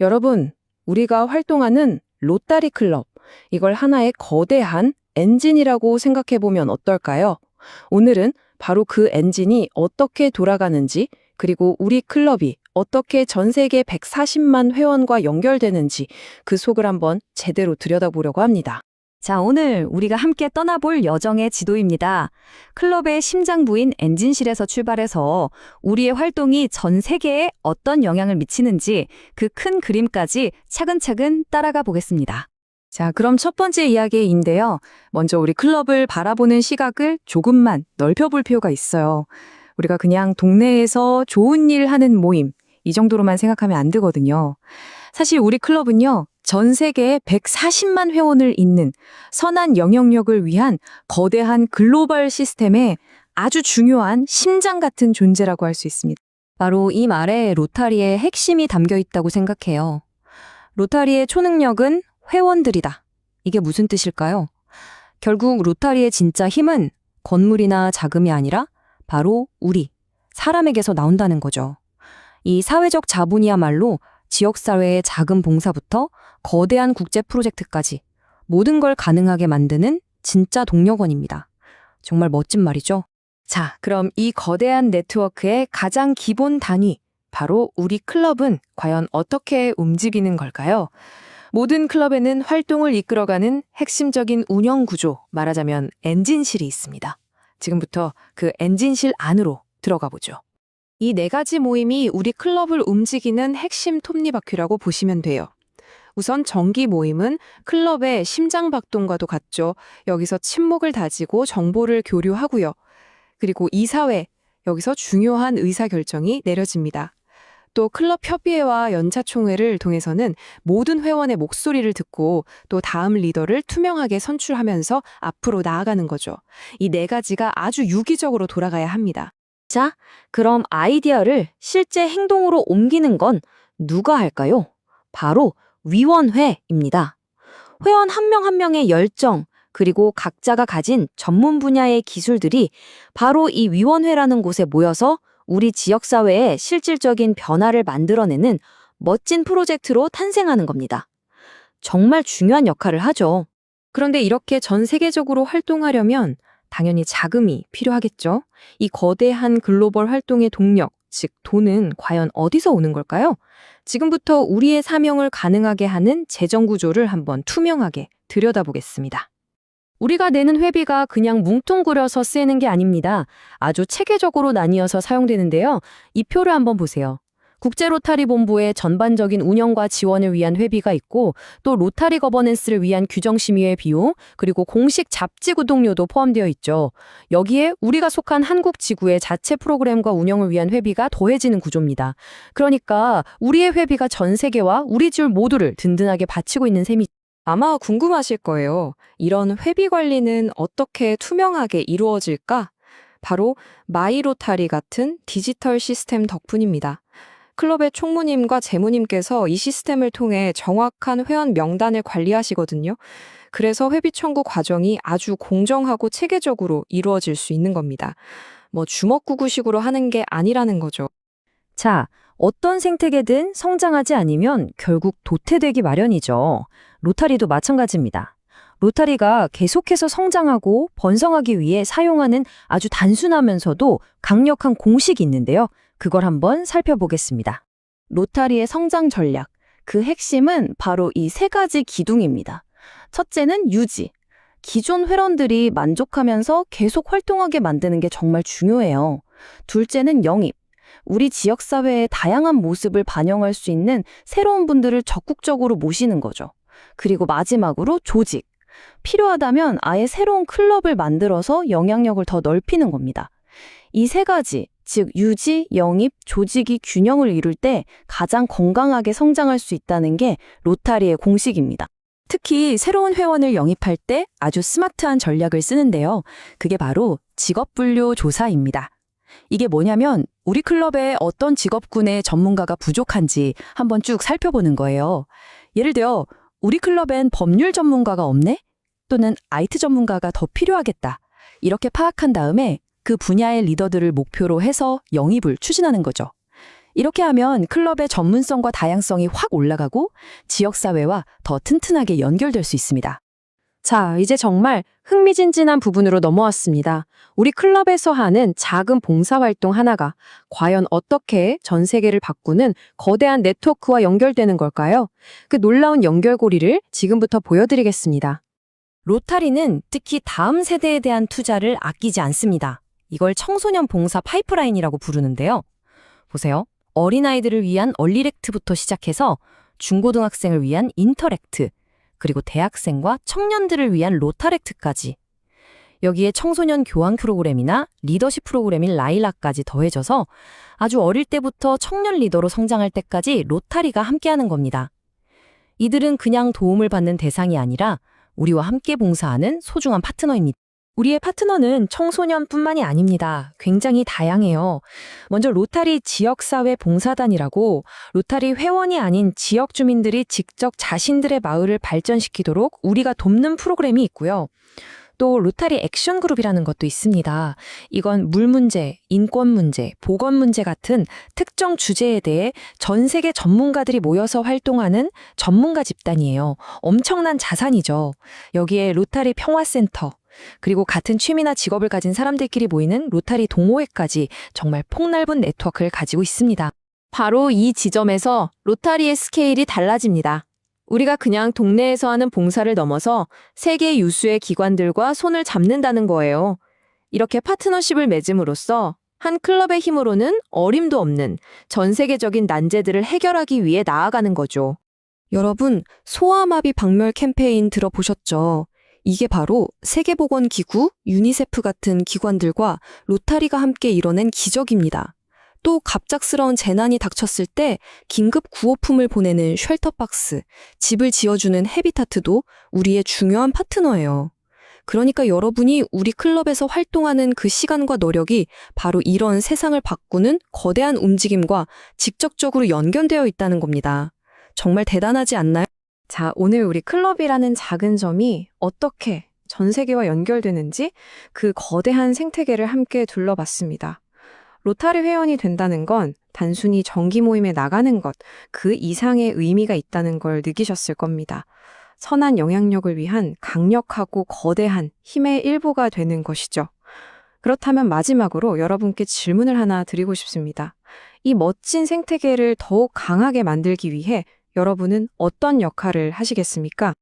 여러분, 우리가 활동하는 로타리 클럽, 이걸 하나의 거대한 엔진이라고 생각해 보면 어떨까요? 오늘은 바로 그 엔진이 어떻게 돌아가는지, 그리고 우리 클럽이 어떻게 전 세계 140만 회원과 연결되는지 그 속을 한번 제대로 들여다보려고 합니다. 자, 오늘 우리가 함께 떠나볼 여정의 지도입니다. 클럽의 심장부인 엔진실에서 출발해서 우리의 활동이 전 세계에 어떤 영향을 미치는지 그 큰 그림까지 차근차근 따라가 보겠습니다. 자, 그럼 첫 번째 이야기인데요. 먼저 우리 클럽을 바라보는 시각을 조금만 넓혀볼 필요가 있어요. 우리가 그냥 동네에서 좋은 일 하는 모임, 이 정도로만 생각하면 안 되거든요. 사실 우리 클럽은요, 전 세계에 140만 회원을 잇는 선한 영향력을 위한 거대한 글로벌 시스템의 아주 중요한 심장 같은 존재라고 할 수 있습니다. 바로 이 말에 로타리의 핵심이 담겨 있다고 생각해요. 로타리의 초능력은 회원들이다. 이게 무슨 뜻일까요? 결국 로타리의 진짜 힘은 건물이나 자금이 아니라 바로 우리, 사람에게서 나온다는 거죠. 이 사회적 자본이야말로 지역사회의 작은 봉사부터 거대한 국제 프로젝트까지 모든 걸 가능하게 만드는 진짜 동력원입니다. 정말 멋진 말이죠? 자, 그럼 이 거대한 네트워크의 가장 기본 단위, 바로 우리 클럽은 과연 어떻게 움직이는 걸까요? 모든 클럽에는 활동을 이끌어가는 핵심적인 운영 구조, 말하자면 엔진실이 있습니다. 지금부터 그 엔진실 안으로 들어가 보죠. 이 네 가지 모임이 우리 클럽을 움직이는 핵심 톱니바퀴라고 보시면 돼요. 우선 정기 모임은 클럽의 심장박동과도 같죠. 여기서 친목을 다지고 정보를 교류하고요. 그리고 이사회, 여기서 중요한 의사결정이 내려집니다. 또 클럽 협의회와 연차총회를 통해서는 모든 회원의 목소리를 듣고 또 다음 리더를 투명하게 선출하면서 앞으로 나아가는 거죠. 이 네 가지가 아주 유기적으로 돌아가야 합니다. 자, 그럼 아이디어를 실제 행동으로 옮기는 건 누가 할까요? 바로 위원회입니다. 회원 한 명 한 명의 열정, 그리고 각자가 가진 전문 분야의 기술들이 바로 이 위원회라는 곳에 모여서 우리 지역사회에 실질적인 변화를 만들어내는 멋진 프로젝트로 탄생하는 겁니다. 정말 중요한 역할을 하죠. 그런데 이렇게 전 세계적으로 활동하려면 당연히 자금이 필요하겠죠. 이 거대한 글로벌 활동의 동력, 즉 돈은 과연 어디서 오는 걸까요? 지금부터 우리의 사명을 가능하게 하는 재정 구조를 한번 투명하게 들여다보겠습니다. 우리가 내는 회비가 그냥 뭉뚱그려서 쓰이는 게 아닙니다. 아주 체계적으로 나뉘어서 사용되는데요. 이 표를 한번 보세요. 국제 로타리 본부의 전반적인 운영과 지원을 위한 회비가 있고 또 로타리 거버넌스를 위한 규정 심의회 비용, 그리고 공식 잡지 구독료도 포함되어 있죠. 여기에 우리가 속한 한국 지구의 자체 프로그램과 운영을 위한 회비가 더해지는 구조입니다. 그러니까 우리의 회비가 전 세계와 우리 지역 모두를 든든하게 바치고 있는 셈이죠. 아마 궁금하실 거예요. 이런 회비 관리는 어떻게 투명하게 이루어질까? 바로 마이로타리 같은 디지털 시스템 덕분입니다. 클럽의 총무님과 재무님께서 이 시스템을 통해 정확한 회원 명단을 관리하시거든요. 그래서 회비 청구 과정이 아주 공정하고 체계적으로 이루어질 수 있는 겁니다. 주먹구구식으로 하는 게 아니라는 거죠. 자, 어떤 생태계든 성장하지 않으면 결국 도태되기 마련이죠. 로타리도 마찬가지입니다. 로타리가 계속해서 성장하고 번성하기 위해 사용하는 아주 단순하면서도 강력한 공식이 있는데요. 그걸 한번 살펴보겠습니다. 로타리의 성장 전략, 그 핵심은 바로 이 세 가지 기둥입니다. 첫째는 유지. 기존 회원들이 만족하면서 계속 활동하게 만드는 게 정말 중요해요. 둘째는 영입. 우리 지역사회의 다양한 모습을 반영할 수 있는 새로운 분들을 적극적으로 모시는 거죠. 그리고 마지막으로 조직. 필요하다면 아예 새로운 클럽을 만들어서 영향력을 더 넓히는 겁니다. 이 세 가지, 즉 유지, 영입, 조직이 균형을 이룰 때 가장 건강하게 성장할 수 있다는 게 로타리의 공식입니다. 특히 새로운 회원을 영입할 때 아주 스마트한 전략을 쓰는데요. 그게 바로 직업분류 조사입니다. 이게 뭐냐면 우리 클럽에 어떤 직업군의 전문가가 부족한지 한번 쭉 살펴보는 거예요. 예를 들어 우리 클럽엔 법률 전문가가 없네? 또는 IT 전문가가 더 필요하겠다. 이렇게 파악한 다음에 그 분야의 리더들을 목표로 해서 영입을 추진하는 거죠. 이렇게 하면 클럽의 전문성과 다양성이 확 올라가고 지역사회와 더 튼튼하게 연결될 수 있습니다. 자, 이제 정말 흥미진진한 부분으로 넘어왔습니다. 우리 클럽에서 하는 작은 봉사활동 하나가 과연 어떻게 전 세계를 바꾸는 거대한 네트워크와 연결되는 걸까요? 그 놀라운 연결고리를 지금부터 보여드리겠습니다. 로타리는 특히 다음 세대에 대한 투자를 아끼지 않습니다. 이걸 청소년 봉사 파이프라인이라고 부르는데요. 보세요. 어린아이들을 위한 얼리렉트부터 시작해서 중고등학생을 위한 인터렉트, 그리고 대학생과 청년들을 위한 로타렉트까지. 여기에 청소년 교환 프로그램이나 리더십 프로그램인 라일락까지 더해져서 아주 어릴 때부터 청년 리더로 성장할 때까지 로타리가 함께하는 겁니다. 이들은 그냥 도움을 받는 대상이 아니라 우리와 함께 봉사하는 소중한 파트너입니다. 우리의 파트너는 청소년뿐만이 아닙니다. 굉장히 다양해요. 먼저 로타리 지역사회 봉사단이라고 로타리 회원이 아닌 지역 주민들이 직접 자신들의 마을을 발전시키도록 우리가 돕는 프로그램이 있고요. 또 로타리 액션 그룹이라는 것도 있습니다. 이건 물 문제, 인권 문제, 보건 문제 같은 특정 주제에 대해 전 세계 전문가들이 모여서 활동하는 전문가 집단이에요. 엄청난 자산이죠. 여기에 로타리 평화센터, 그리고 같은 취미나 직업을 가진 사람들끼리 모이는 로타리 동호회까지 정말 폭넓은 네트워크를 가지고 있습니다. 바로 이 지점에서 로타리의 스케일이 달라집니다. 우리가 그냥 동네에서 하는 봉사를 넘어서 세계 유수의 기관들과 손을 잡는다는 거예요. 이렇게 파트너십을 맺음으로써 한 클럽의 힘으로는 어림도 없는 전 세계적인 난제들을 해결하기 위해 나아가는 거죠. 여러분, 소아마비 박멸 캠페인 들어보셨죠? 이게 바로 세계보건기구, 유니세프 같은 기관들과 로타리가 함께 이뤄낸 기적입니다. 또 갑작스러운 재난이 닥쳤을 때 긴급 구호품을 보내는 쉘터박스, 집을 지어주는 헤비타트도 우리의 중요한 파트너예요. 그러니까 여러분이 우리 클럽에서 활동하는 그 시간과 노력이 바로 이런 세상을 바꾸는 거대한 움직임과 직접적으로 연결되어 있다는 겁니다. 정말 대단하지 않나요? 자, 오늘 우리 클럽이라는 작은 점이 어떻게 전 세계와 연결되는지 그 거대한 생태계를 함께 둘러봤습니다. 로타리 회원이 된다는 건 단순히 정기 모임에 나가는 것, 그 이상의 의미가 있다는 걸 느끼셨을 겁니다. 선한 영향력을 위한 강력하고 거대한 힘의 일부가 되는 것이죠. 그렇다면 마지막으로 여러분께 질문을 하나 드리고 싶습니다. 이 멋진 생태계를 더욱 강하게 만들기 위해 여러분은 어떤 역할을 하시겠습니까?